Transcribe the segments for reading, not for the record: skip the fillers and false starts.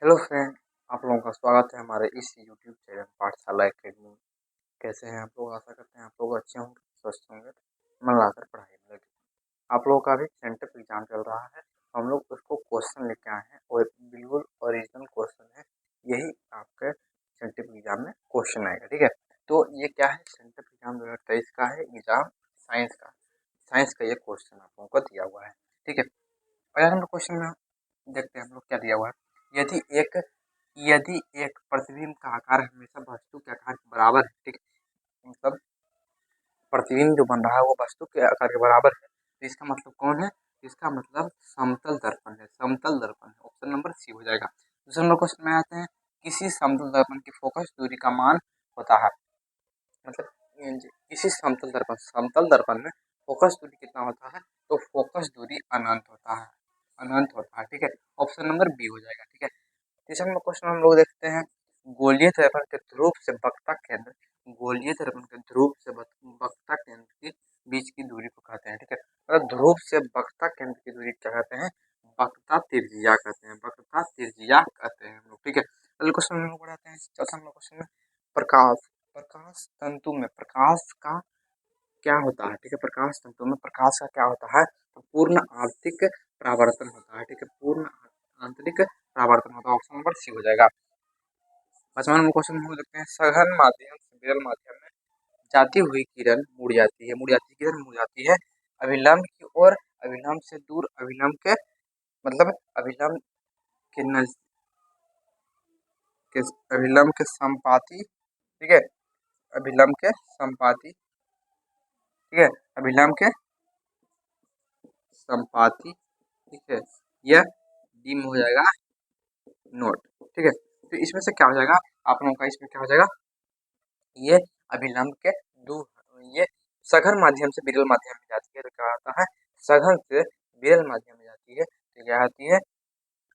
Hello friend, आप लोगों का स्वागत है हमारे इस यूट्यूब चैनल पाठशाला एकेडमी में। कैसे हैं आप लोग? आशा करते हैं आप लोग अच्छे होंगे, स्वस्थ होंगे, मन लगाकर पढ़ाई में लगे। आप लोगों का भी सेंटर एग्जाम चल रहा है। हम लोग उसको क्वेश्चन लेके आए हैं और बिल्कुल ओरिजिनल क्वेश्चन है। यही आपके सेंटर एग्जाम में क्वेश्चन आएगा, ठीक है। तो ये क्या है, सेंटर एग्जाम 2023 का है एग्जाम, साइंस का ये क्वेश्चन आप लोगों को दिया हुआ है, ठीक है। पहला नंबर क्वेश्चन में देखते हैं हम लोग क्या दिया हुआ है। यदि एक प्रतिबिंब का आकार हमेशा वस्तु के आकार के बराबर है, ठीक है, मतलब प्रतिबिंब जो बन रहा है वो वस्तु के आकार के बराबर है, तो इसका मतलब कौन है? इसका मतलब समतल दर्पण है, समतल दर्पण है। ऑप्शन नंबर सी हो जाएगा। दूसरे नंबर क्वेश्चन में आते हैं, किसी समतल दर्पण की फोकस दूरी का मान होता है, मतलब किसी समतल दर्पण में फोकस दूरी कितना होता है? तो फोकस दूरी अनंत होता है, अनंत होता है, ठीक है। ऑप्शन नंबर बी हो जाएगा, ठीक है। तीसरा नंबर क्वेश्चन हम लोग देखते हैं, गोलीय दर्पण के ध्रुव से वक्ता केंद्र, गोलीय दर्पण के ध्रुव से वक्ता केंद्र के बीच की दूरी को कहते हैं, ठीक है। मतलब ध्रुव से वक्ता केंद्र की दूरी क्या कहते हैं? वक्ता त्रिज्या कहते हैं, वक्ता त्रिज्या कहते हैं हम लोग, ठीक है। अगले क्वेश्चन में हम लोग बढ़ाते हैं, चौथा नंबर क्वेश्चन में, प्रकाश प्रकाश तंतु में प्रकाश का क्या होता है? ठीक है, प्रकाश तंतु में प्रकाश का क्या होता है? तो पूर्ण आंतरिक परावर्तन होता है, ठीक है, पूर्ण आंतरिक परावर्तन होता है। ऑप्शन नंबर सी हो जाएगा। पांचवा नंबर क्वेश्चन हम देखते हैं, सघन माध्यम से विरल माध्यम में जाती हुई किरण मुड़ जाती है अभिलंब की ओर, अभिलंब से दूर, अभिलंब के मतलब अभिलंब के नज के अभिलंब के संपाती, ठीक है, अभिलंब के संपाती, ठीक है, अभिलंब के संपाती, ठीक है, यह डी में हो जाएगा नोट, ठीक है। तो इसमें से क्या हो जाएगा आप लोगों का? इसमें क्या हो जाएगा? ये अभिलंब के दूर, ये सघन माध्यम से विरल माध्यम में जाती है तो क्या होता है? सघन से विरल माध्यम में जाती है तो क्या होती है?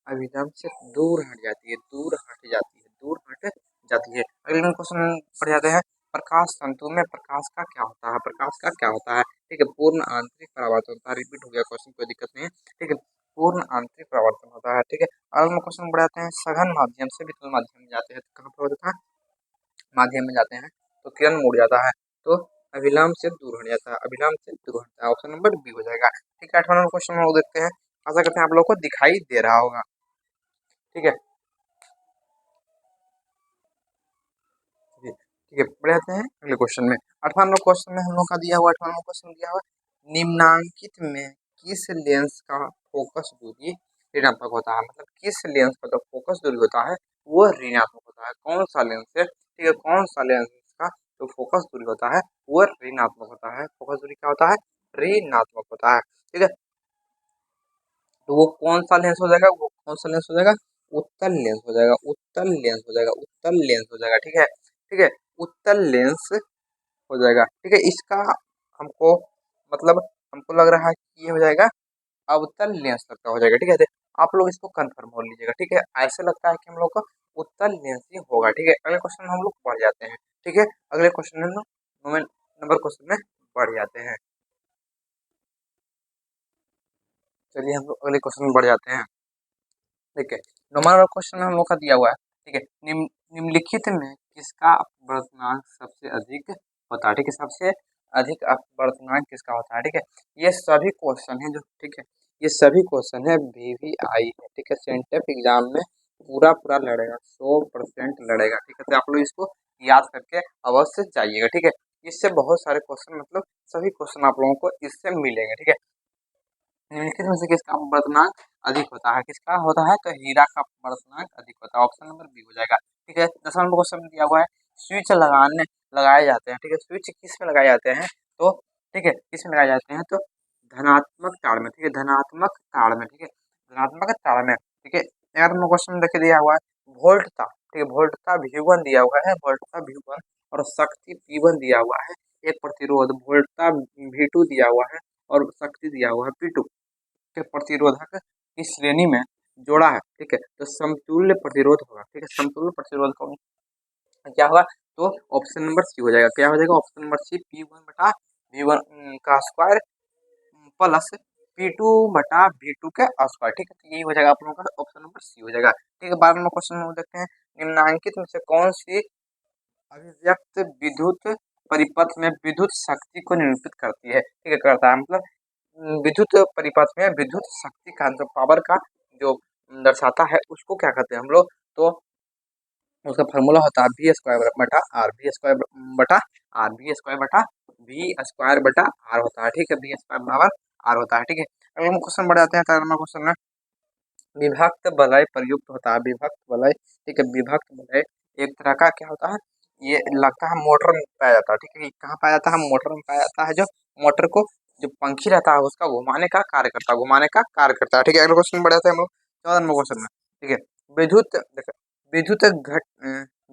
अभिलंब से दूर हट जाती है, दूर हट जाती है, दूर हट जाती है। अगले क्वेश्चन पढ़ जाते हैं, प्रकाश तंतु में प्रकाश का क्या होता है? प्रकाश का क्या होता है? ठीक है, पूर्ण आंतरिक परावर्तन होता है। रिपीट हो गया क्वेश्चन, कोई दिक्कत नहीं है, ठीक है, पूर्ण आंतरिक परावर्तन होता है, ठीक है। अगले क्वेश्चन बढ़ाते हैं, सघन माध्यम से विरल माध्यम में जाते हैं तो कहाँ पर होता है? माध्यम में जाते हैं तो किरण मुड़ जाता है, तो अभिलंब से दूर हट जाता है, अभिलंब से दूर हटता है। ऑप्शन नंबर बी हो जाएगा, ठीक है। 8वां क्वेश्चन हम लोग देखते हैं, आशा करते हैं आप लोग को दिखाई दे रहा होगा, ठीक है, ठीक है। बढ़ जाते हैं अगले क्वेश्चन में। 8वां क्वेश्चन में हम लोग का दिया हुआ, 8वां क्वेश्चन दिया हुआ, निम्नांकित में किस लेंस का फोकस दूरी ऋणात्मक होता है? मतलब किस लेंस का जो फोकस दूरी होता है वो ऋणात्मक होता है? कौन सा लेंस है, ठीक है, कौन सा लेंस का जो फोकस दूरी होता है वो ऋणात्मक होता है? फोकस दूरी क्या होता है? ऋणात्मक होता है, ठीक है। तो वो कौन सा लेंस हो जाएगा? वो कौन सा लेंस हो जाएगा? उत्तल लेंस हो जाएगा, उत्तल लेंस हो जाएगा, उत्तल लेंस हो जाएगा, ठीक है, ठीक है, उत्तल लेंस हो जाएगा, ठीक है। इसका हमको मतलब हमको लग रहा है कि ये हो जाएगा अवतल लेंस तक का हो जाएगा, ठीक है। आप लोग इसको कंफर्म कर लीजिएगा, ठीक है। ऐसे लगता है कि हम लोग का उत्तल लेंस ही होगा, ठीक है। अगले क्वेश्चन में हम लोग बढ़ जाते हैं, ठीक है। अगले क्वेश्चन में नंबर क्वेश्चन में बढ़ जाते हैं। चलिए हम लोग अगले क्वेश्चन में बढ़ जाते हैं, ठीक है। नंबर क्वेश्चन हम लोग का दिया हुआ है, ठीक है, निम्नलिखित में किसका अपवर्तनांक सबसे अधिक होता है? ठीक है, सबसे अधिक अपवर्तनांक किसका होता है? ठीक है, ये सभी क्वेश्चन है जो, ठीक है, ये सभी क्वेश्चन है VVI है, ठीक है, सेंटेप एग्जाम में पूरा पूरा लड़ेगा, 100% लड़ेगा, ठीक है। तो आप लोग इसको याद करके अवश्य जाइएगा, ठीक है। इससे बहुत सारे क्वेश्चन, मतलब सभी क्वेश्चन आप लोगों को इससे मिलेंगे, ठीक है। निम्नलिखित में से किसका अपवर्तनांक अधिक होता है? किसका होता है? तो हीरा का अपवर्तनांक अधिक होता है। ऑप्शन नंबर बी हो जाएगा, ठीक है। 10वां नंबर क्वेश्चन दिया हुआ है, स्विच लगाए जाते हैं, ठीक है, स्विच किस में लगाए जाते हैं? तो ठीक है, किस में लगाए जाते हैं? तो धनात्मक तार में, ठीक है, धनात्मक तार में, ठीक है, धनात्मक तार में, ठीक है। 11वां नंबर क्वेश्चन देखिए दिया हुआ है, वोल्टता, ठीक है, वोल्टता V1 दिया हुआ है, वोल्टता V1 और शक्ति P1 दिया हुआ है, एक प्रतिरोध वोल्टता V2 दिया हुआ है और शक्ति दिया हुआ है P2 के प्रतिरोधक की श्रेणी में जोड़ा है, ठीक है, तो समतुल्य प्रतिरोध होगा, ठीक है, समतुल्य प्रतिरोध का क्या होगा? तो ऑप्शन नंबर सी हो जाएगा, क्या हो जाएगा? ऑप्शन नंबर सी P1 बटा V1 का स्क्वायर प्लस P2/V2 के स्क्वायर। ठीक है, तो यही हो जाएगा आप लोगों का ऑप्शन नंबर सी हो जाएगा। ठीक है, 12 नंबर क्वेश्चन में देखते हैं, निम्नलिखित में से कौन सी अभिव्यक्त विद्युत परिपथ में विद्युत शक्ति को निरूपित करती है। ठीक है, करता है मतलब विद्युत परिपथ में विद्युत शक्ति का जो पावर का जो दर्शाता है उसको क्या कहते हैं हम लोग, तो उसका फॉर्मूला होता है बी स्क्वायर बटा आर, बी स्क्वायर बटा आर, बी स्क्वायर बटा वी स्क्वायर बटा आर होता है। ठीक है, बी स्क्वायर बराबर आर होता है। ठीक है, अगले हम क्वेश्चन बढ़ जाते हैं। 13 नंबर क्वेश्चन में विभक्त वलय प्रयुक्त होता है, विभक्त वलय। ठीक है, विभक्त वलय एक तरह का क्या होता है, ये लगता है मोटर में पाया जाता है। ठीक है, ये कहाँ पाया जाता है, मोटर में पाया जाता है, जो मोटर को जो पंखी रहता है उसका घुमाने का कार्य करता है, घुमाने का कार्य करता है। ठीक है, अगले क्वेश्चन बढ़ जाते हैं हम लोग 14 नंबर क्वेश्चन में। ठीक है, विद्युत देखो, विद्युत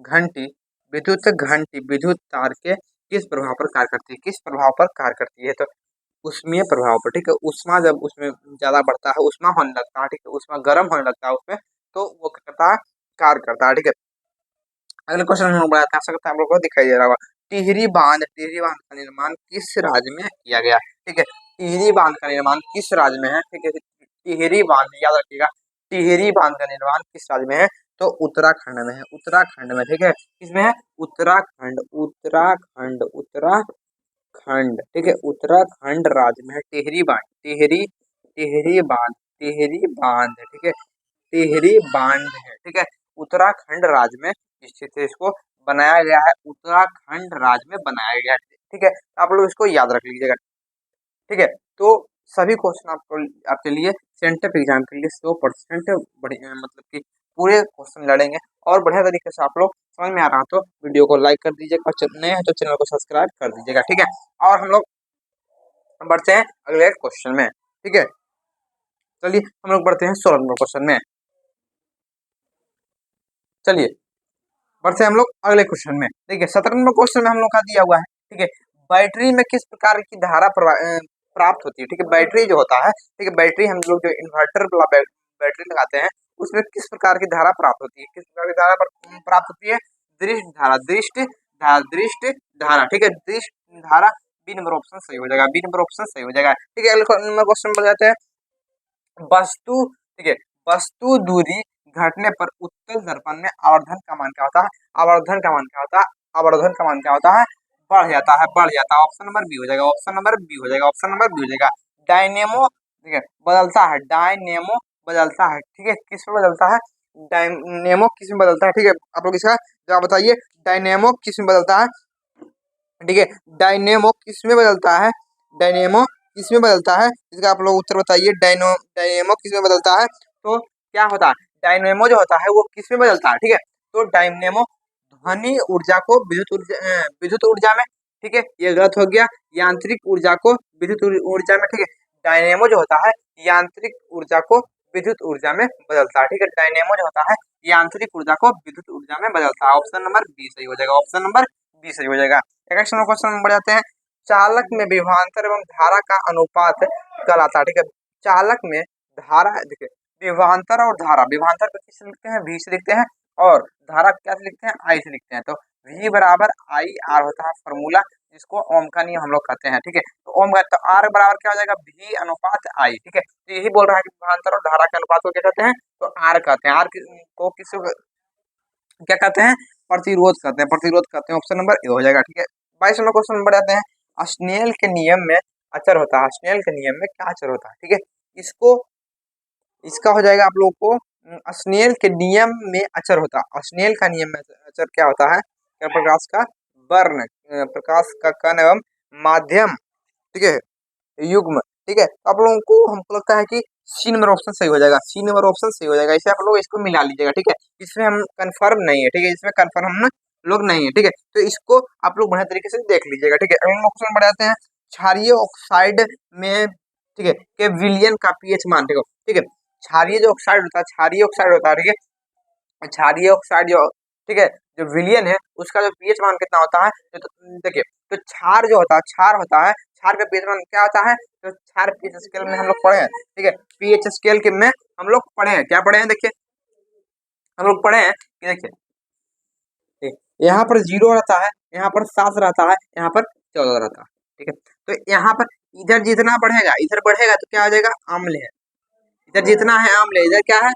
घंटी, विद्युत घंटी विद्युत तार के किस प्रभाव पर कार्य करती है, किस प्रभाव पर कार्य करती है, तो उष्मीय प्रभाव पर। ठीक है, उष्मा जब उसमें ज्यादा बढ़ता है, उष्मा होने लगता है, ठीक है, उष्मा गर्म होने लगता है उसमें, तो वो क्या करता है, कार्य करता है। ठीक है, अगले क्वेश्चन हम लोग बढ़ाते हैं, आशा करता है हम लोग को दिखाई दे रहा होगा। टिहरी बांध का निर्माण किस राज्य में किया गया। ठीक है, टिहरी बांध का निर्माण किस राज्य में है। ठीक है, टिहरी बांध याद रखिएगा, टिहरी बांध का निर्माण किस राज्य में है, तो उत्तराखंड में है, उत्तराखंड में। ठीक है, किसमें है, उत्तराखंड, उत्तराखंड, उत्तराखंड। ठीक है, उत्तराखंड राज्य में है टिहरी बांध, टिहरी, टिहरी बांध, टिहरी बांध। ठीक है, टिहरी बांध है। ठीक है, उत्तराखंड राज्य में स्थित है, इसको बनाया गया है, उत्तराखंड राज्य में बनाया गया है। ठीक है, आप लोग इसको याद रख लीजिएगा। ठीक है, तो सभी क्वेश्चन आपको आपके लिए सेंटअप एग्जाम के लिए 100% बढ़िया, मतलब कि पूरे क्वेश्चन लड़ेंगे और बढ़िया तरीके से आप लोग समझ में आ रहा तो वीडियो को लाइक कर दीजिएगा और नए हैं तो चैनल को सब्सक्राइब कर दीजिएगा। ठीक है, और हम लोग बढ़ते हैं अगले क्वेश्चन में। ठीक है, चलिए हम लोग बढ़ते हैं 16 नंबर क्वेश्चन में। चलिए बढ़ते हैं हम लोग अगले क्वेश्चन में। देखिए 17 नंबर क्वेश्चन में हम लोग का दिया हुआ है। ठीक है, बैटरी में किस प्रकार की धारा प्राप्त होती है। ठीक है, बैटरी जो होता है, ठीक है, बैटरी हम लोग जो इन्वर्टर वाला बैटरी लगाते हैं उसमें किस प्रकार की धारा प्राप्त होती है, किस प्रकार की धारा प्राप्त होती है, दृष्ट धारा, दृष्ट धारा, दृष्ट धारा। ठीक है, दृष्ट धारा, बी नंबर ऑप्शन सही हो जाएगा, बी नंबर ऑप्शन सही हो जाएगा। ठीक है, अगले नंबर क्वेश्चन पर जाते हैं। वस्तु, ठीक है, वस्तु दूरी घटने पर उत्तल दर्पण में आवर्धन का मान क्या होता है, आवर्धन का मान क्या होता है, आवर्धन का मान क्या होता है, बढ़ जाता है, बढ़ जाता है। ऑप्शन नंबर बी हो जाएगा, ऑप्शन नंबर बी हो जाएगा, ऑप्शन नंबर बी हो जाएगा। डायनेमो, ठीक है, बदलता है, डायनेमो बदलता है। ठीक है, किस में बदलता है, डायनेमो किस में बदलता है। ठीक है, आप लोग इसका जवाब बताइए, डायनेमो किस में बदलता है। ठीक है, डायनेमो किस में बदलता है, डायनेमो किस में बदलता है, इसका आप लोग उत्तर बताइए। डायनेमो किस में बदलता है, तो क्या होता है, डायनेमो जो होता है वो किस में बदलता है। ठीक है, तो डायनेमो ध्वनि ऊर्जा को विद्युत ऊर्जा में। ठीक है, ये गलत हो गया, यांत्रिक ऊर्जा को विद्युत ऊर्जा में। ठीक है, डायनेमो जो होता है यांत्रिक ऊर्जा को विद्युत ऊर्जा में बदलता है। ठीक है, डायनेमो जो होता है यांत्रिक ऊर्जा को विद्युत ऊर्जा में बदलता है। ऑप्शन नंबर बी सही हो जाएगा, ऑप्शन नंबर बी सही हो जाएगा। नेक्स्ट क्वेश्चन में बढ़ जाते हैं। चालक में विभवांतर एवं धारा का अनुपात कहलाता है। ठीक है, चालक में धारा, देखिए विभवांतर और धारा, विभवांतर को किससे लिखते हैं, वी से लिखते हैं, और धारा क्या से लिखते हैं, आई से लिखते हैं। तो वी बराबर आई आर होता है फॉर्मूला, जिसको ओम का नियम हम लोग कहते हैं। ठीक है, तो ओम का तो आर बराबर क्या हो जाएगा, वी अनुपात आई। ठीक है, तो यही बोल रहा है कि विभवांतर और धारा के अनुपात को क्या कहते हैं, तो आर कहते हैं। आर को किस क्या कहते हैं, प्रतिरोध कहते हैं, प्रतिरोध कहते हैं। ऑप्शन नंबर ए हो जाएगा। ठीक है, 22 नंबर क्वेश्चन बढ़ जाते हैं। स्नेल के नियम में अचर होता है, स्नेल के नियम में क्या अचर होता है। ठीक है, इसको इसका हो जाएगा आप लोगों को स्नेल के नियम में अचर होता है, स्नेल का नियम में अचर क्या होता है, क्या प्रकाश का वर्ण, प्रकाश का कण एवं माध्यम, ठीक है, युग्म। ठीक है, तो आप लोगों को हमको लगता है कि सी नंबर ऑप्शन सही हो जाएगा, सी नंबर ऑप्शन सही हो जाएगा। इसे आप लोग इसको मिला लीजिएगा। ठीक है, इसमें हम कंफर्म नहीं है। ठीक है, इसमें कंफर्म हम लोग नहीं है। ठीक है, तो इसको आप लोग बढ़िया तरीके से देख लीजिएगा। ठीक है, अगले ऑप्शन बढ़ जाते हैं। क्षारीय ऑक्साइड में, ठीक है, के विलियन का पीएच मान। देखो, ठीक है, क्षारीय जो ऑक्साइड होता है, क्षारीय ऑक्साइड होता है, ठीक है, क्षारीय ऑक्साइड जो, ठीक है, जो विलियन है उसका जो पीएच मान कितना होता है, तो देखिए, तो क्षार जो होता है, क्षार होता है, क्षार का पीएच मान क्या होता है, तो क्षार पीएच स्केल में हम लोग पढ़े हैं। ठीक है, पीएच स्केल के में हम लोग पढ़े हैं, क्या पढ़े हैं, देखिए हम लोग पढ़े हैं कि देखिए यहाँ पर 0 रहता है, यहाँ पर 7 रहता है, यहाँ पर 14 रहता है। ठीक है। तो यहाँ पर इधर जितना बढ़ेगा, इधर बढ़ेगा तो क्या हो जाएगा, अम्ल है। इधर जितना है अम्ल है, इधर क्या है,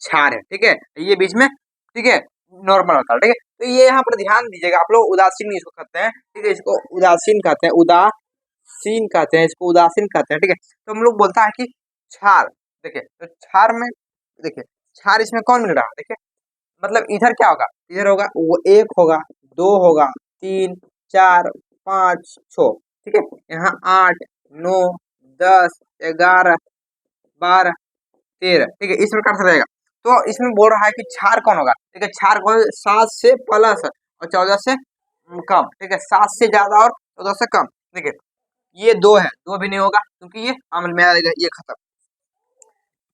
क्षार है। ठीक है, ये बीच में, ठीक है, नॉर्मल होता है। ठीक है, तो ये यहाँ पर ध्यान दीजिएगा, आप लोग उदासीन इसको कहते हैं। ठीक है, इसको उदासीन कहते हैं, उदासीन कहते हैं, इसको उदासीन कहते हैं। ठीक है, तो हम लोग बोलता है कि क्षार, देखिए तो क्षार में, देखिए क्षार इसमें कौन मिल रहा है, देखिए मतलब इधर क्या होगा, इधर होगा वो एक होगा, दो होगा, तीन, चार, पाँच, छ, ठीक है, यहाँ आठ, नौ, 10, 11, 12, 13, ठीक है, इस प्रकार से रहेगा। तो इसमें बोल रहा है कि क्षार कौन होगा, ठीक है, क्षार कौन, 7 से प्लस और 14 से कम। ठीक है, 7 से ज्यादा और 14 से कम। ठीक है, ये दो है, दो भी नहीं होगा क्योंकि ये अम्ल में आएगा, ये खत्म।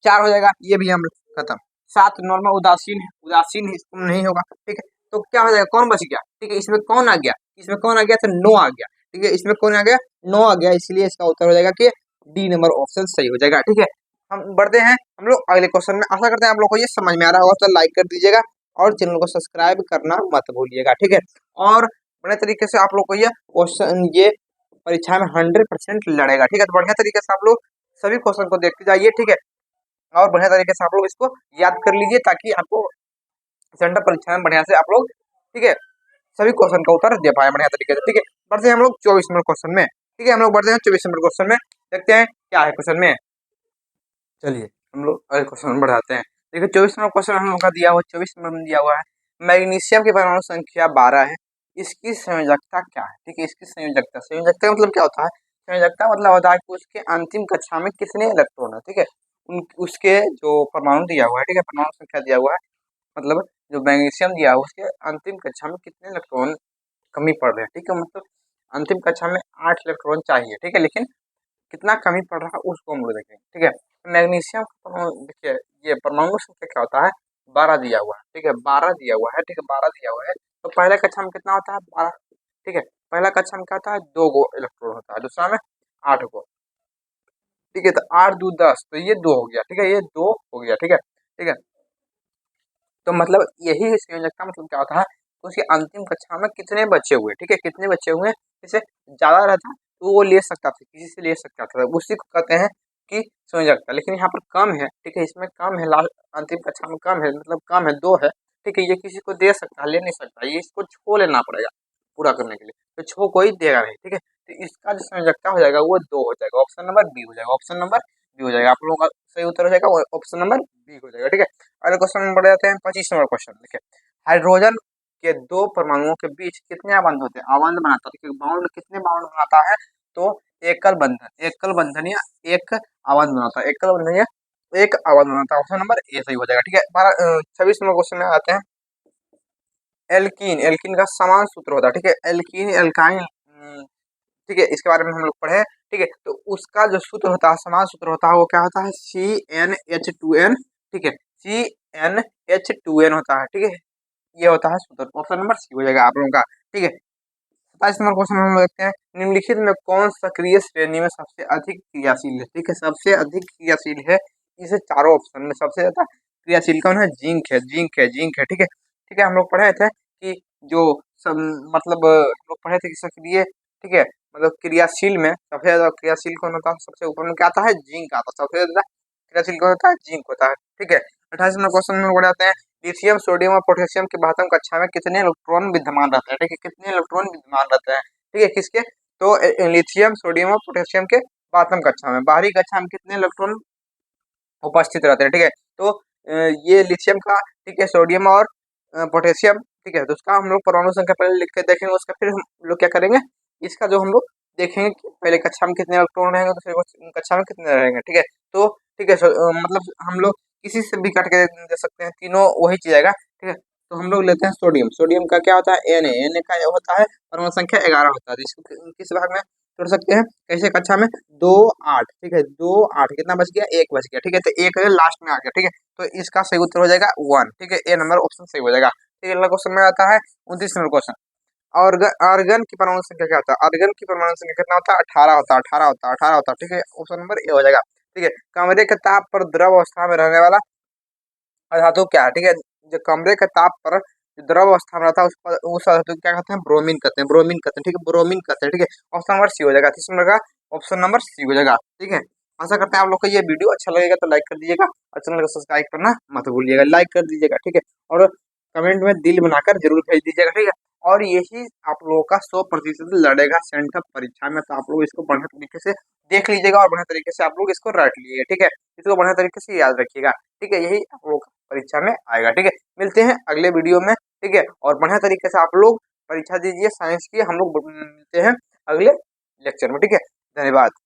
4 हो जाएगा, ये भी अम्ल, खत्म। 7 नॉर्मल उदासीन है, उदासीन इसमें नहीं होगा। ठीक है, तो क्या हो जाएगा, कौन बच गया, ठीक है, इसमें कौन आ गया, इसमें कौन आ गया, तो 9 आ गया। ठीक है, इसमें कौन आ गया, 9 आ गया, इसलिए इसका उत्तर हो जाएगा कि डी नंबर ऑप्शन सही हो जाएगा। ठीक है, हम बढ़ते हैं हम लोग अगले क्वेश्चन में। आशा करते हैं आप लोग को ये समझ में आ रहा होगा, तो लाइक कर दीजिएगा और चैनल को सब्सक्राइब करना मत भूलिएगा। ठीक है, और बड़े तरीके से आप लोग को ये क्वेश्चन, ये परीक्षा में 100% लड़ेगा। ठीक है, तो बढ़िया तरीके से आप लोग सभी क्वेश्चन को देखते जाइए। ठीक है, और बढ़िया तरीके से आप लोग इसको याद कर लीजिए, ताकि आपको सेंटर परीक्षा में बढ़िया से आप लोग, ठीक है, सभी क्वेश्चन का उत्तर दे पाए बढ़िया तरीके से। ठीक है, बढ़ते हैं हम लोग 24 नंबर क्वेश्चन में। ठीक है, हम लोग बढ़ते हैं 24 नंबर क्वेश्चन में, देखते हैं क्या है क्वेश्चन में। चलिए हम लोग अगले क्वेश्चन में बढ़ाते हैं। देखिए 24 नंबर क्वेश्चन हम लोग का दिया हुआ, 24 नंबर में दिया हुआ है, मैग्नीशियम की परमाणु संख्या 12 है, इसकी संयोजकता क्या है। ठीक है, इसकी संयोजकता, संयोजकता का मतलब क्या होता है, संयोजकता मतलब होता है कि उसके अंतिम कक्षा में कितने इलेक्ट्रॉन है। ठीक है, उसके जो परमाणु दिया हुआ है, ठीक है, परमाणु संख्या दिया हुआ है, मतलब जो मैग्नीशियम दिया हुआ है उसके अंतिम कक्षा में कितने इलेक्ट्रॉन कमी पड़ रहे हैं। ठीक है, मतलब अंतिम कक्षा में 8 इलेक्ट्रॉन चाहिए। ठीक है, लेकिन कितना कमी पड़ रहा है उसको हम लोग देखेंगे। ठीक है, मैग्नीशियम देखिए, ये परमाणु संख्या क्या होता है, 12 दिया हुआ है। ठीक है, 12 दिया हुआ है। ठीक है, 12 दिया हुआ है, तो पहले कक्षा में कितना होता है, 12। ठीक है, पहला कक्षा में क्या होता है, 2 गो इलेक्ट्रॉन होता है, दूसरा में 8 गो। ठीक है, तो 8 दूनी 10, तो ये 2 हो गया। ठीक है, ये 2 हो गया। ठीक है, ठीक है, तो मतलब यही संयोजकता मतलब क्या होता है, उसकी अंतिम कक्षा में कितने बचे हुए। ठीक है, कितने बचे हुए, जैसे ज्यादा रहता तो वो ले सकता था, किसी से ले सकता था, उसी को कहते हैं कि संयोजकता। लेकिन यहाँ पर कम है, ठीक है, इसमें कम है, लास्ट अंतिम कक्षा में कम है, मतलब कम है, 2 है। ठीक है, ये किसी को दे सकता है, ले नहीं सकता, ये इसको छो लेना पड़ेगा पूरा करने के लिए, तो छो कोई देगा नहीं। ठीक है, तो इसका जो संयोजकता हो जाएगा वो 2 हो जाएगा, ऑप्शन नंबर बी हो जाएगा, ऑप्शन नंबर बी हो जाएगा। आप लोगों का सही उत्तर हो जाएगा ऑप्शन नंबर बी हो जाएगा। ठीक है, अगले क्वेश्चन में बढ़ जाते हैं, 25 नंबर क्वेश्चन। देखिए, हाइड्रोजन के 2 परमाणुओं के बीच कितने आबंध होते हैं, आबंध बनाता है, बाउंड कितने बाउंड बनाता है, तो एकल बंधन, एकल बंधन या एक आबंध बनाता है, एकल बंधन या एक आबंध बनाता है, ऑप्शन नंबर ए सही हो जाएगा। ठीक है, 26 नंबर क्वेश्चन में आते हैं। एल्कीन, एल्कीन का समान सूत्र होता है। ठीक है, एल्कीन एल्काइन, ठीक है, इसके बारे में हम लोग पढ़े। ठीक है, तो उसका जो सूत्र होता है, समान सूत्र होता है, वो क्या होता है, CnH2n। ठीक है, CnH2n होता है। ठीक है, ये होता है सूत्र, ऑप्शन नंबर सी हो जाएगा आप लोगों का। ठीक है, 27 नंबर क्वेश्चन हम लोग देखते हैं, निम्नलिखित में कौन सक्रिय श्रेणी में सबसे अधिक क्रियाशील है। ठीक है, सबसे अधिक क्रियाशील है, इसे चारों ऑप्शन में सबसे ज्यादा क्रियाशील कौन है, जिंक है, जिंक है, जिंक है। ठीक है, ठीक है, हम लोग पढ़े थे कि जो सब, मतलब हम लोग पढ़े थे कि सक्रिय, ठीक है, मतलब क्रियाशील में सबसे ज्यादा क्रियाशील कौन होता है, सबसे ऊपर में क्या आता है, जिंक आता है, सबसे ज्यादा क्रियाशील कौन होता है, जिंक होता है। ठीक है, 28 नंबर क्वेश्चन में बढ़ जाते हैं, लिथियम सोडियम और पोटेशियम की बातम कक्षा में कितने इलेक्ट्रॉन विद्यमान रहते हैं। ठीक है, कितने इलेक्ट्रॉन विद्यमान रहते हैं, ठीक है, किसके, तो लिथियम सोडियम और पोटेशियम के बातम कक्षा में, बाहरी कक्षा में कितने इलेक्ट्रॉन उपस्थित रहते हैं। ठीक है, तो ये लिथियम का, ठीक है, सोडियम और पोटेशियम, ठीक है, तो उसका हम लोग परमाणु संख्या पहले लिख के देखेंगे, उसका फिर हम लोग क्या करेंगे, इसका जो हम लोग देखेंगे कि पहले कक्षा में कितने इलेक्ट्रॉन रहेंगे, दूसरे कक्षा में कितने रहेंगे। ठीक है, तो ठीक है, मतलब हम लोग किसी से भी काट के दे सकते हैं, तीनों वही चीज आएगा। ठीक है, तो हम लोग लेते हैं सोडियम, सोडियम का क्या होता है, Na, Na का होता है परमाणु संख्या 11 होता है, तो इसको किस भाग में छोड़ सकते हैं, कैसे कक्षा में, 2 8। ठीक है, 2 8, कितना बच गया, एक बच गया। ठीक है, तो एक लास्ट में आ गया। ठीक है, तो इसका सही उत्तर हो जाएगा 1। ठीक है, ए नंबर ऑप्शन सही हो जाएगा। ठीक है, अगला क्वेश्चन में आता है 29 नंबर क्वेश्चन, आर्गन की परमाणु संख्या क्या होता है, आर्गन की परमाणु संख्या कितना होता है, 18 होता है, 18 होता है, 18 होता है। ठीक है, ऑप्शन नंबर ए हो जाएगा। ठीक है, कमरे के ताप पर द्रव अवस्था में रहने वाला धातु क्या है, ठीक है, जो कमरे के ताप पर जो द्रव अवस्था में रहता है उस धातु को क्या कहते हैं, ब्रोमीन कहते हैं, ब्रोमीन कहते हैं, ठीक है, ब्रोमीन कहते हैं, ठीक है। ऑप्शन नंबर सी हो जाएगा, तीसरा नंबर का ऑप्शन नंबर सी हो जाएगा, ठीक है। आशा करते हैं आप लोग को ये वीडियो अच्छा लगेगा तो लाइक कर दीजिएगा और चैनल को सब्सक्राइब करना मत भूलिएगा, लाइक कर दीजिएगा, ठीक है। और कमेंट में दिल बनाकर जरूर भेज दीजिएगा, ठीक है। और यही आप लोगों का 100% लड़ेगा सेंटअप परीक्षा में, तो आप लोग इसको बढ़िया तरीके से देख लीजिएगा और बढ़िया तरीके से आप लोग इसको रट लीजिएगा, ठीक है। इसको बढ़िया तरीके से याद रखिएगा, ठीक है। यही आप लोग परीक्षा में आएगा, ठीक है। मिलते हैं अगले वीडियो में, ठीक है। और बढ़िया तरीके से आप लोग परीक्षा दीजिए साइंस की, हम लोग मिलते हैं अगले लेक्चर में, ठीक है। धन्यवाद।